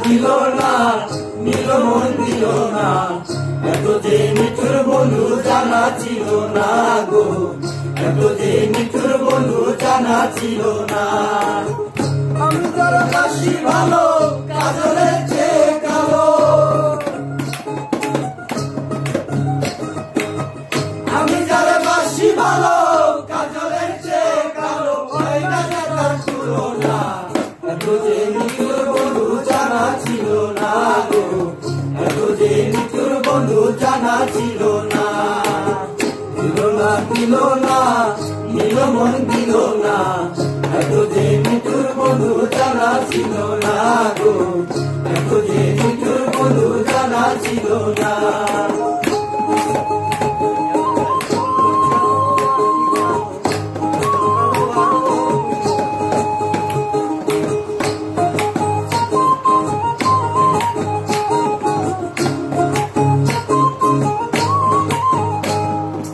দিল না নীল মন দিল না, এত যে নিঠুর বন্ধু জানা ছিল না গো, এত যে নিঠুর বন্ধু জানা ছিল না। আমি যার বাসি ভালো কাজলের চেয়ে কালো, আমি যার বাসি ভালো কাজলের চেয়ে কালো, হয় না তার তুলনা, এত যে নিঠুর বন্ধু জানা ছিল না গো, এত যে নিঠুর বন্ধু জানা ছিল না। দিল না নীল মন দিল না, এত যে নিঠুর বন্ধু জানা ছিল না গো, এত যে নিঠুর বন্ধু জানা ছিল না।